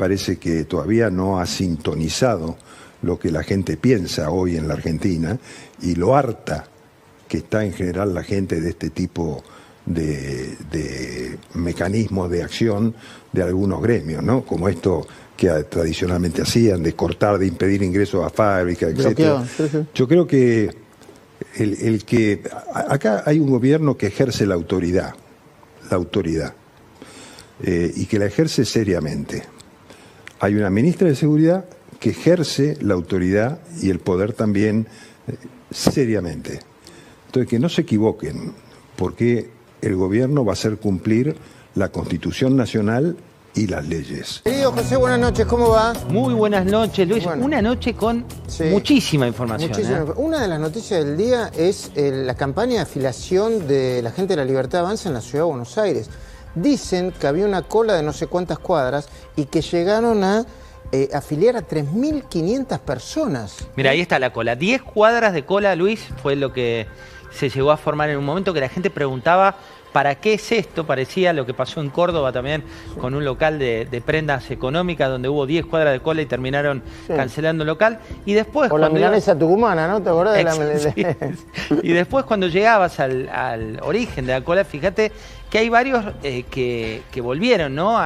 parece que todavía no ha sintonizado lo que la gente piensa hoy en la Argentina y lo harta que está en general la gente de este tipo de mecanismos de acción de algunos gremios, ¿no? Como esto que tradicionalmente hacían, de cortar, de impedir ingresos a fábricas, etc. Yo creo que acá hay un gobierno que ejerce la autoridad, y que la ejerce seriamente. Hay una ministra de Seguridad que ejerce la autoridad y el poder también seriamente. Entonces, que no se equivoquen, porque el gobierno va a hacer cumplir la Constitución Nacional y las leyes. Querido José, buenas noches, ¿cómo va? Muy buenas noches, Luis. Bueno, una noche con muchísima información. Una de las noticias del día es la campaña de afiliación de la gente de la Libertad Avanza en la Ciudad de Buenos Aires. Dicen que había una cola de no sé cuántas cuadras y que llegaron a afiliar a 3.500 personas. Mira, ahí está la cola. 10 cuadras de cola, Luis, fue lo que se llegó a formar en un momento que la gente preguntaba ¿para qué es esto? Parecía lo que pasó en Córdoba también con un local de prendas económicas donde hubo 10 cuadras de cola y terminaron cancelando el local. Y después, o la milanesa tucumana, ¿no? ¿Te acordás de la milanesa? Y después cuando llegabas al origen de la cola, fíjate que hay varios que volvieron, ¿no?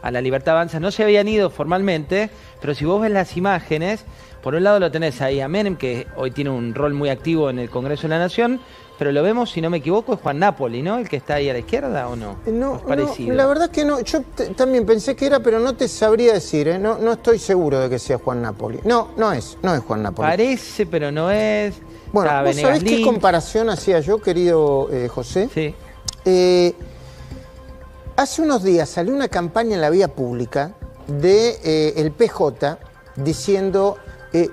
a la Libertad Avanza. No se habían ido formalmente, pero si vos ves las imágenes, por un lado lo tenés ahí a Menem, que hoy tiene un rol muy activo en el Congreso de la Nación, pero lo vemos, si no me equivoco, es Juan Napoli, ¿no? El que está ahí a la izquierda, ¿o no? No, la verdad que no. Yo también pensé que era, pero no te sabría decir, ¿eh? No estoy seguro de que sea Juan Napoli. No es Juan Napoli. Parece, pero no es. Bueno, ¿vos sabés qué comparación hacía yo, querido José? Sí. Hace unos días salió una campaña en la vía pública de el PJ diciendo...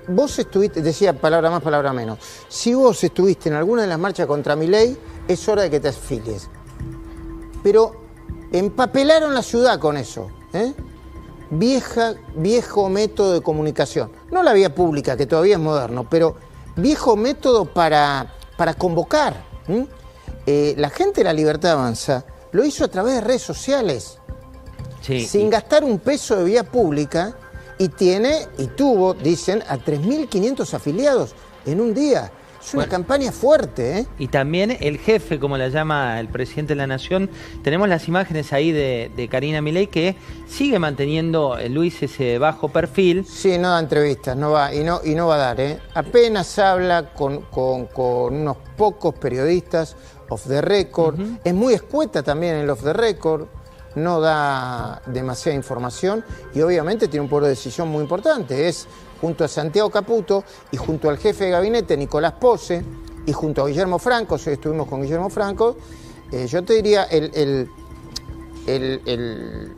vos estuviste, decía palabra más, palabra menos, si vos estuviste en alguna de las marchas contra Milei, es hora de que te afilies. Pero empapelaron la ciudad con eso, ¿eh? Viejo método de comunicación. No la vía pública, que todavía es moderno, pero viejo método para convocar. La gente de la Libertad Avanza lo hizo a través de redes sociales, sin gastar un peso de vía pública. Y tuvo, dicen, a 3.500 afiliados en un día. Es una campaña fuerte, ¿eh? Y también el jefe, como la llama el presidente de la Nación, tenemos las imágenes ahí de Karina Milei, que sigue manteniendo, Luis, ese bajo perfil. Sí, no da entrevistas, no va, y no va a dar, ¿eh? Apenas habla con unos pocos periodistas off the record. Es muy escueta también en el off the record. No da demasiada información y obviamente tiene un poder de decisión muy importante. Es junto a Santiago Caputo y junto al jefe de gabinete, Nicolás Pose, y junto a Guillermo Franco, hoy estuvimos con Guillermo Franco, yo te diría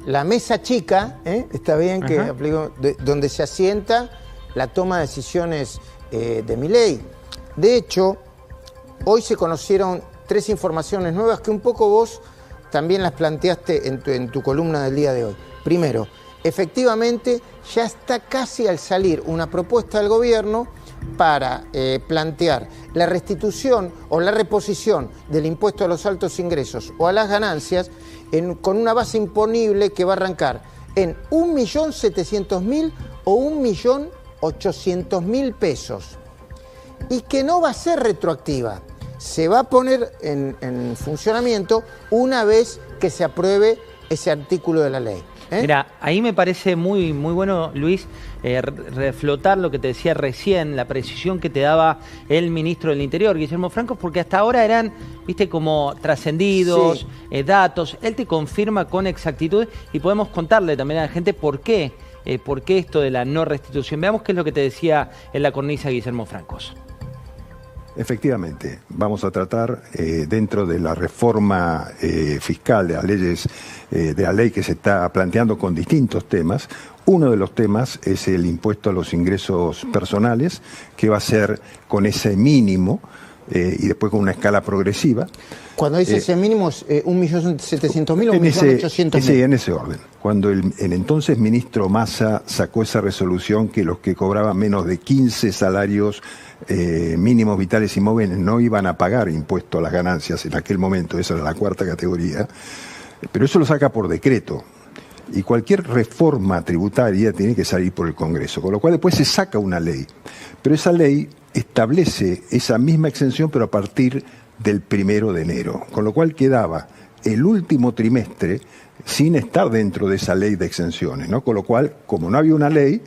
la mesa chica, está bien que aplico, donde se asienta la toma de decisiones de Milei. De hecho, hoy se conocieron 3 informaciones nuevas que un poco vos también las planteaste en tu columna del día de hoy. Primero, efectivamente ya está casi al salir una propuesta del gobierno para plantear la restitución o la reposición del impuesto a los altos ingresos o a las ganancias con una base imponible que va a arrancar en 1.700.000 o 1.800.000 pesos y que no va a ser retroactiva. Se va a poner en funcionamiento una vez que se apruebe ese artículo de la ley. Mira, ahí me parece muy bueno, Luis, reflotar lo que te decía recién, la precisión que te daba el ministro del Interior, Guillermo Franco, porque hasta ahora eran, viste, como trascendidos, datos. Él te confirma con exactitud y podemos contarle también a la gente por qué esto de la no restitución. Veamos qué es lo que te decía en la cornisa Guillermo Francos. Efectivamente, vamos a tratar dentro de la reforma fiscal de las leyes, de la ley que se está planteando con distintos temas. Uno de los temas es el impuesto a los ingresos personales, que va a ser con ese mínimo y después con una escala progresiva. Cuando dice ese mínimo es 1.700.000 o 1.800.000. Sí, en ese orden. Cuando el entonces ministro Massa sacó esa resolución que los que cobraban menos de 15 salarios mínimos vitales y móviles no iban a pagar impuesto a las ganancias en aquel momento, esa era la 4ª categoría, pero eso lo saca por decreto. Y cualquier reforma tributaria tiene que salir por el Congreso, con lo cual después se saca una ley. Pero esa ley establece esa misma exención, pero a partir del 1 de enero, con lo cual quedaba el último trimestre sin estar dentro de esa ley de exenciones, ¿no? Con lo cual, como no había una ley,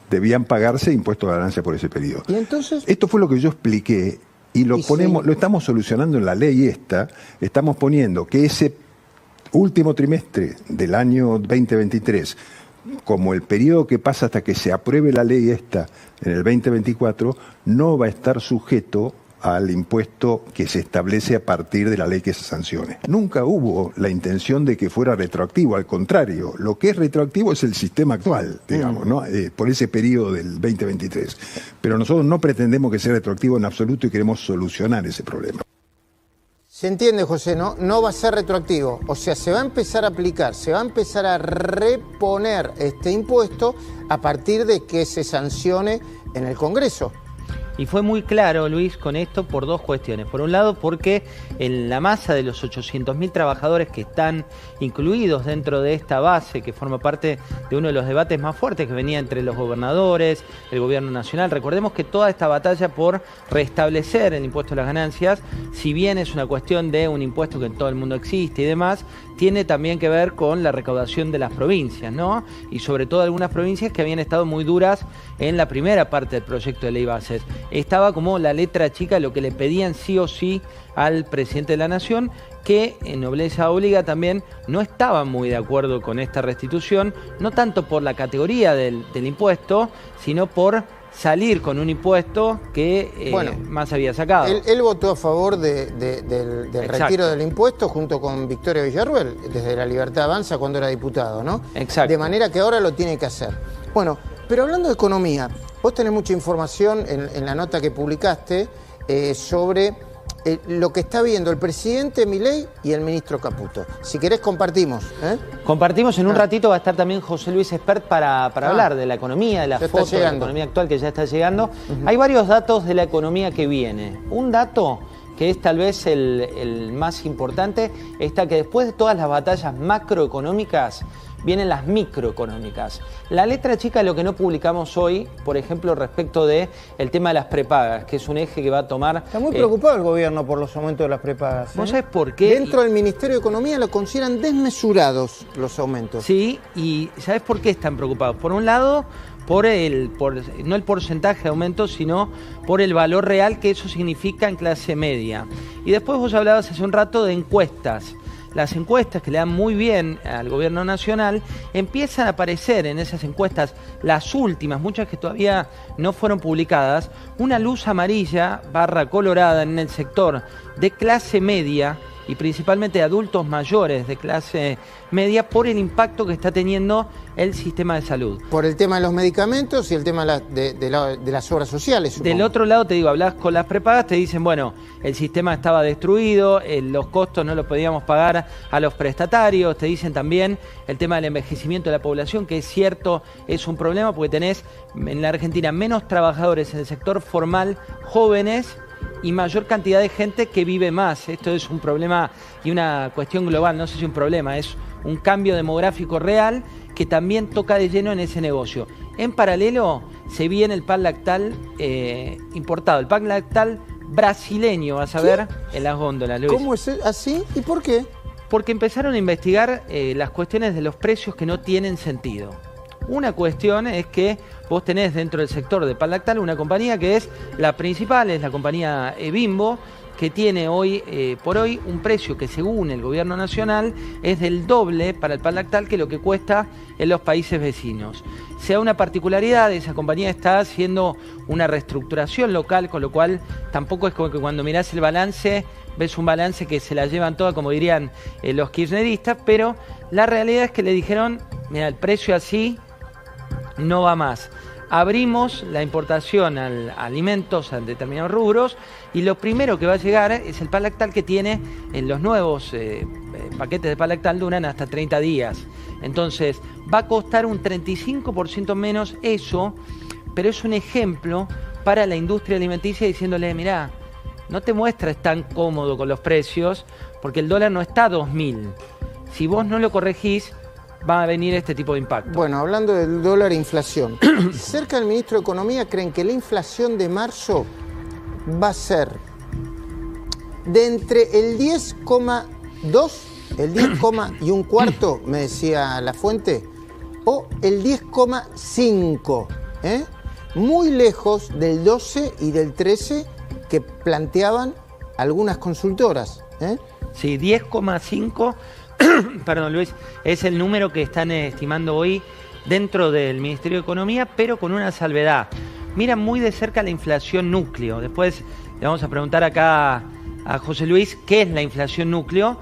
debían pagarse impuestos de ganancia por ese periodo. ¿Y entonces? Esto fue lo que yo expliqué y lo estamos solucionando en la ley esta. Estamos poniendo que ese último trimestre del año 2023, como el periodo que pasa hasta que se apruebe la ley esta en el 2024, no va a estar sujeto al impuesto que se establece a partir de la ley que se sancione. Nunca hubo la intención de que fuera retroactivo, al contrario, lo que es retroactivo es el sistema actual, digamos, ¿no? Por ese periodo del 2023. Pero nosotros no pretendemos que sea retroactivo en absoluto y queremos solucionar ese problema. Se entiende, José, ¿no? No va a ser retroactivo. O sea, se va a empezar a aplicar, se va a empezar a reponer este impuesto a partir de que se sancione en el Congreso. Y fue muy claro, Luis, con esto por dos cuestiones. Por un lado, porque en la masa de los 800.000 trabajadores que están incluidos dentro de esta base, que forma parte de uno de los debates más fuertes que venía entre los gobernadores, el gobierno nacional. Recordemos que toda esta batalla por restablecer el impuesto a las ganancias, si bien es una cuestión de un impuesto que en todo el mundo existe y demás, tiene también que ver con la recaudación de las provincias, ¿no? Y sobre todo algunas provincias que habían estado muy duras en la primera parte del proyecto de ley bases. Estaba como la letra chica, lo que le pedían sí o sí al presidente de la Nación, que en nobleza obliga también no estaba muy de acuerdo con esta restitución, no tanto por la categoría del impuesto, sino por salir con un impuesto que más había sacado. Él votó a favor del retiro del impuesto junto con Victoria Villarruel, desde La Libertad Avanza cuando era diputado, ¿no? Exacto. De manera que ahora lo tiene que hacer. Bueno, pero hablando de economía, vos tenés mucha información en la nota que publicaste sobre lo que está viendo el presidente Milei y el ministro Caputo. Si querés compartimos. Compartimos en un ratito, va a estar también José Luis Espert para hablar de la economía, de la foto de la economía actual que ya está llegando. Hay varios datos de la economía que viene. Un dato que es tal vez el más importante, está que después de todas las batallas macroeconómicas, vienen las microeconómicas. La letra chica, lo que no publicamos hoy, por ejemplo, respecto de el tema de las prepagas, que es un eje que va a tomar... Está muy preocupado el gobierno por los aumentos de las prepagas. ¿Vos sabés por qué? Dentro del Ministerio de Economía lo consideran desmesurados los aumentos. Sí, y ¿sabés por qué están preocupados? Por un lado, no el porcentaje de aumento, sino por el valor real que eso significa en clase media. Y después vos hablabas hace un rato de encuestas. Las encuestas que le dan muy bien al gobierno nacional, empiezan a aparecer en esas encuestas, las últimas, muchas que todavía no fueron publicadas, una luz amarilla / colorada en el sector de clase media y principalmente de adultos mayores de clase media por el impacto que está teniendo el sistema de salud. Por el tema de los medicamentos y el tema de las obras sociales, supongo. Del otro lado, te digo, hablas con las prepagas, te dicen, bueno, el sistema estaba destruido, los costos no los podíamos pagar a los prestatarios, te dicen también el tema del envejecimiento de la población, que es cierto, es un problema porque tenés en la Argentina menos trabajadores en el sector formal, jóvenes, y mayor cantidad de gente que vive más. Esto es un problema y una cuestión global, no sé si un problema, es un cambio demográfico real que también toca de lleno en ese negocio. En paralelo se viene el pan lactal importado, el pan lactal brasileño, vas a ver en las góndolas, Luis. ¿Cómo es así? ¿Y por qué? Porque empezaron a investigar las cuestiones de los precios que no tienen sentido. Una cuestión es que vos tenés dentro del sector de pan lactal una compañía que es la principal, es la compañía Bimbo, que tiene hoy por hoy un precio que según el gobierno nacional es del doble para el pan lactal que lo que cuesta en los países vecinos. Se da una particularidad, esa compañía está haciendo una reestructuración local, con lo cual tampoco es como que cuando mirás el balance, ves un balance que se la llevan toda, como dirían los kirchneristas, pero la realidad es que le dijeron, mira, el precio así no va más. Abrimos la importación a alimentos, a determinados rubros, y lo primero que va a llegar es el pan lactal que tiene en los nuevos paquetes de pan lactal, duran hasta 30 días. Entonces, va a costar un 35% menos eso, pero es un ejemplo para la industria alimenticia diciéndole, mirá, no te muestres tan cómodo con los precios, porque el dólar no está a 2.000. Si vos no lo corregís, va a venir este tipo de impacto. Bueno, hablando del dólar e inflación, cerca del ministro de Economía creen que la inflación de marzo va a ser de entre el 10,2, el 10,25, me decía la fuente, o el 10,5, muy lejos del 12 y del 13 que planteaban algunas consultoras. Sí, 10,5, perdón Luis, es el número que están estimando hoy dentro del Ministerio de Economía, pero con una salvedad. Miran muy de cerca la inflación núcleo. Después le vamos a preguntar acá a José Luis qué es la inflación núcleo,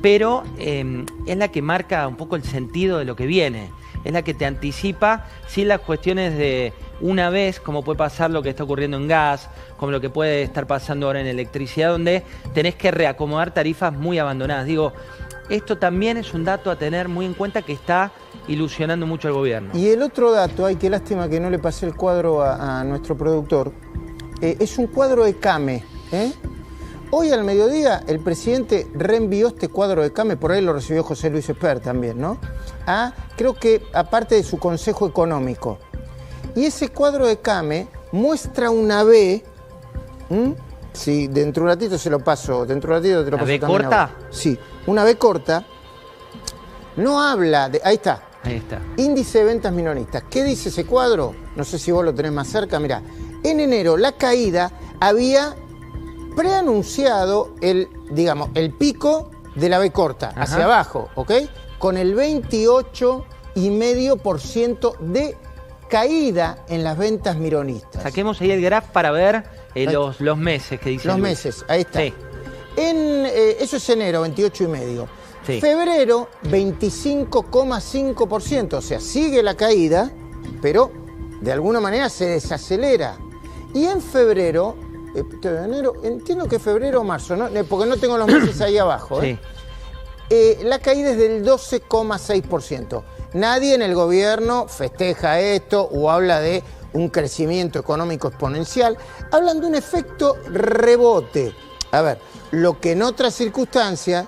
pero es la que marca un poco el sentido de lo que viene. Es la que te anticipa, sin las cuestiones de una vez, como puede pasar lo que está ocurriendo en gas, como lo que puede estar pasando ahora en electricidad, donde tenés que reacomodar tarifas muy abandonadas. Digo, esto también es un dato a tener muy en cuenta que está ilusionando mucho al gobierno. Y el otro dato, ay, qué lástima que no le pasé el cuadro a nuestro productor, es un cuadro de CAME. Hoy al mediodía el presidente reenvió este cuadro de CAME, por ahí lo recibió José Luis Espert también, ¿no? Creo que aparte de su consejo económico. Y ese cuadro de CAME muestra una B, sí, dentro de un ratito se lo paso, dentro de un ratito te lo paso también. ¿Una B corta? Sí, una B corta. No habla de... Ahí está. Ahí está. Índice de ventas minoristas. ¿Qué dice ese cuadro? No sé si vos lo tenés más cerca. Mirá, en enero la caída había preanunciado el pico de la B corta, hacia abajo, ¿ok? Con el 28,5% de caída en las ventas minoristas. Saquemos ahí el graph para ver los meses que dicen. Los Luis. meses, ahí está. Sí. Eso es enero, 28,5%. Sí. Febrero, 25,5%. O sea, sigue la caída, pero de alguna manera se desacelera. Y en febrero, enero, entiendo que febrero o marzo, ¿no? Porque no tengo los meses ahí abajo. Sí. La caída es del 12,6%. Nadie en el gobierno festeja esto o habla de un crecimiento económico exponencial. Hablan de un efecto rebote. A ver, lo que en otras circunstancias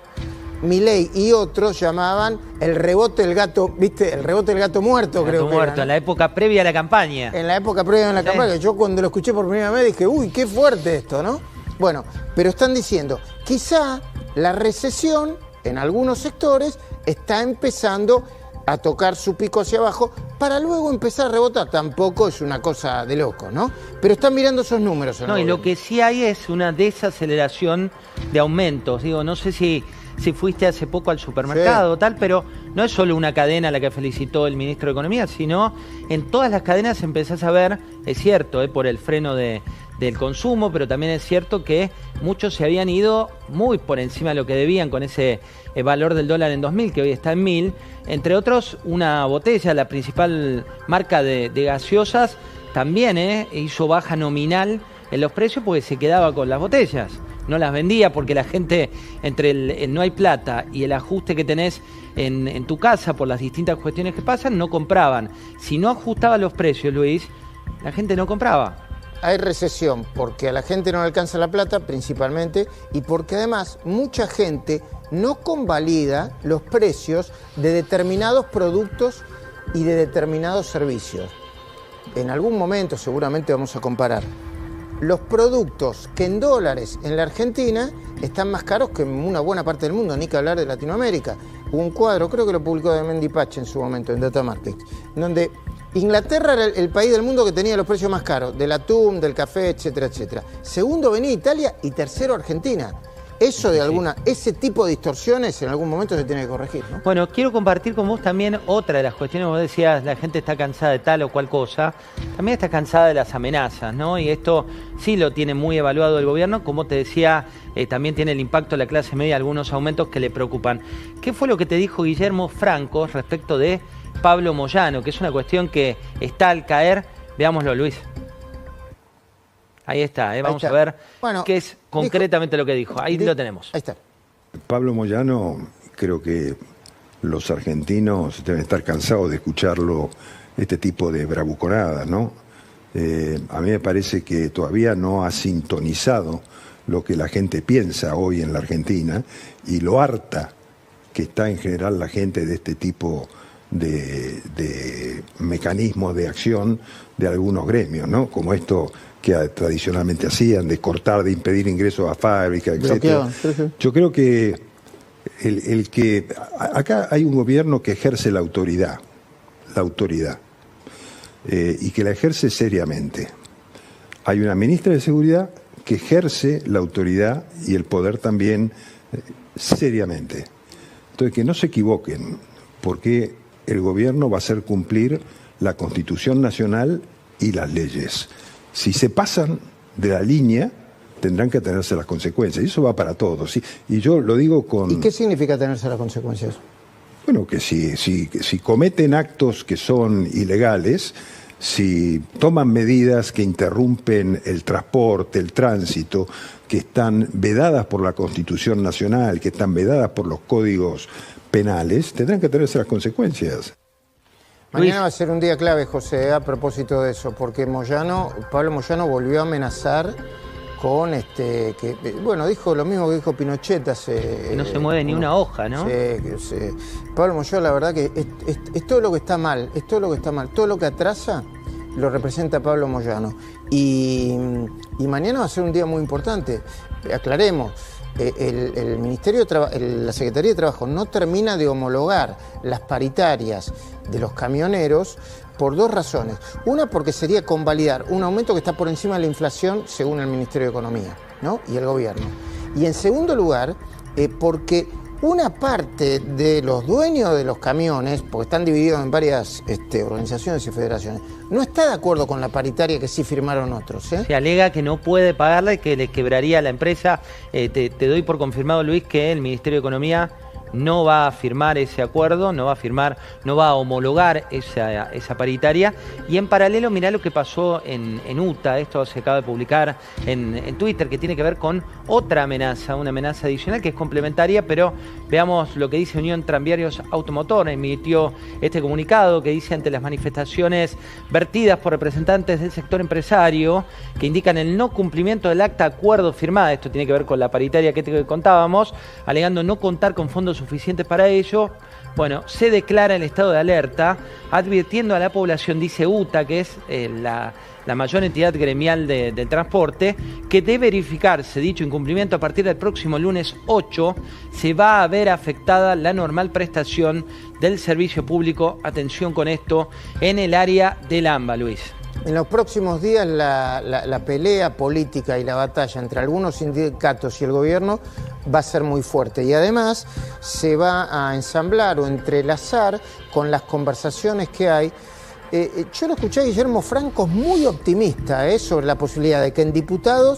Milei y otros llamaban el rebote del gato, ¿viste? El rebote del gato muerto, el creo gato que muerto, era, ¿no? en la época previa a la campaña. En la época previa a la campaña. Yo cuando lo escuché por primera vez dije, uy, qué fuerte esto, ¿no? Bueno, pero están diciendo, quizá la recesión en algunos sectores está empezando a tocar su pico hacia abajo para luego empezar a rebotar. Tampoco es una cosa de loco, ¿no? Pero están mirando esos números. No, y lo que sí hay es una desaceleración de aumentos. Digo, no sé si fuiste hace poco al supermercado o tal, pero no es solo una cadena a la que felicitó el ministro de Economía, sino en todas las cadenas empezás a ver, es cierto, por el freno del consumo, pero también es cierto que muchos se habían ido muy por encima de lo que debían con ese valor del dólar en 2000, que hoy está en 1000. Entre otros, una botella, la principal marca de gaseosas, también hizo baja nominal en los precios porque se quedaba con las botellas. No las vendía porque la gente, entre el no hay plata y el ajuste que tenés en tu casa por las distintas cuestiones que pasan, no compraban. Si no ajustaba los precios, Luis, la gente no compraba. Hay recesión porque a la gente no le alcanza la plata, principalmente, y porque además mucha gente no convalida los precios de determinados productos y de determinados servicios. En algún momento seguramente vamos a comparar. Los productos que en dólares en la Argentina están más caros que en una buena parte del mundo, ni que hablar de Latinoamérica. Hubo un cuadro, creo que lo publicó de Mendy Pache en su momento, en Data Market, donde Inglaterra era el país del mundo que tenía los precios más caros, del atún, del café, etcétera, etcétera. Segundo venía Italia y tercero Argentina. Eso ese tipo de distorsiones en algún momento se tiene que corregir, ¿no? Bueno, quiero compartir con vos también otra de las cuestiones. Vos decías, la gente está cansada de tal o cual cosa. También está cansada de las amenazas, ¿no? Y esto sí lo tiene muy evaluado el gobierno. Como te decía, también tiene el impacto de la clase media, algunos aumentos que le preocupan. ¿Qué fue lo que te dijo Guillermo Franco respecto de Pablo Moyano? Que es una cuestión que está al caer. Veámoslo, Luis. Ahí está, vamos a ver qué es concretamente lo que dijo. Ahí lo tenemos. Ahí está. Pablo Moyano, creo que los argentinos deben estar cansados de escucharlo, este tipo de bravuconadas, ¿no? A mí me parece que todavía no ha sintonizado lo que la gente piensa hoy en la Argentina y lo harta que está en general la gente de este tipo de mecanismos de acción de algunos gremios, ¿no? Como esto que tradicionalmente hacían, de cortar, de impedir ingresos a fábricas, etc. Yo creo que acá hay un gobierno que ejerce la autoridad, y que la ejerce seriamente. Hay una ministra de Seguridad que ejerce la autoridad y el poder también seriamente. Entonces, que no se equivoquen, porque el gobierno va a hacer cumplir la Constitución Nacional y las leyes. Si se pasan de la línea, tendrán que tenerse las consecuencias. Y eso va para todos. ¿Sí? Y yo lo digo con... ¿Y qué significa tenerse las consecuencias? Bueno, que si cometen actos que son ilegales, si toman medidas que interrumpen el transporte, el tránsito, que están vedadas por la Constitución Nacional, que están vedadas por los códigos penales, tendrán que tenerse las consecuencias. Mañana va a ser un día clave, José, a propósito de eso, porque Pablo Moyano volvió a amenazar con bueno, dijo lo mismo que dijo Pinochet hace... Que no se mueve ni una hoja, ¿no? Sí. Pablo Moyano, la verdad que es todo lo que está mal, todo lo que atrasa lo representa Pablo Moyano. Y mañana va a ser un día muy importante, aclaremos. El Ministerio la Secretaría de Trabajo no termina de homologar las paritarias de los camioneros por dos razones. Una, porque sería convalidar un aumento que está por encima de la inflación según el Ministerio de Economía, ¿no? Y el gobierno. Y en segundo lugar, porque una parte de los dueños de los camiones, porque están divididos en varias organizaciones y federaciones, no está de acuerdo con la paritaria que sí firmaron otros. Se alega que no puede pagarla y que le quebraría a la empresa. Te doy por confirmado, Luis, que el Ministerio de Economía no va a firmar ese acuerdo, no va a homologar esa paritaria. Y en paralelo, mirá lo que pasó en UTA, esto se acaba de publicar en Twitter, que tiene que ver con otra amenaza, una amenaza adicional que es complementaria, pero veamos lo que dice Unión Tranviarios Automotor. Emitió este comunicado que dice: ante las manifestaciones vertidas por representantes del sector empresario que indican el no cumplimiento del acta de acuerdo firmada, esto tiene que ver con la paritaria que te contábamos, alegando no contar con fondos suficientes para ello, bueno, se declara el estado de alerta, advirtiendo a la población, dice UTA, que es la mayor entidad gremial del transporte, que de verificarse dicho incumplimiento a partir del próximo lunes 8, se va a ver afectada la normal prestación del servicio público, atención con esto, en el área del AMBA, Luis. En los próximos días la pelea política y la batalla entre algunos sindicatos y el gobierno va a ser muy fuerte, y además se va a ensamblar o entrelazar con las conversaciones que hay. Yo lo escuché a Guillermo Franco muy optimista sobre la posibilidad de que en diputados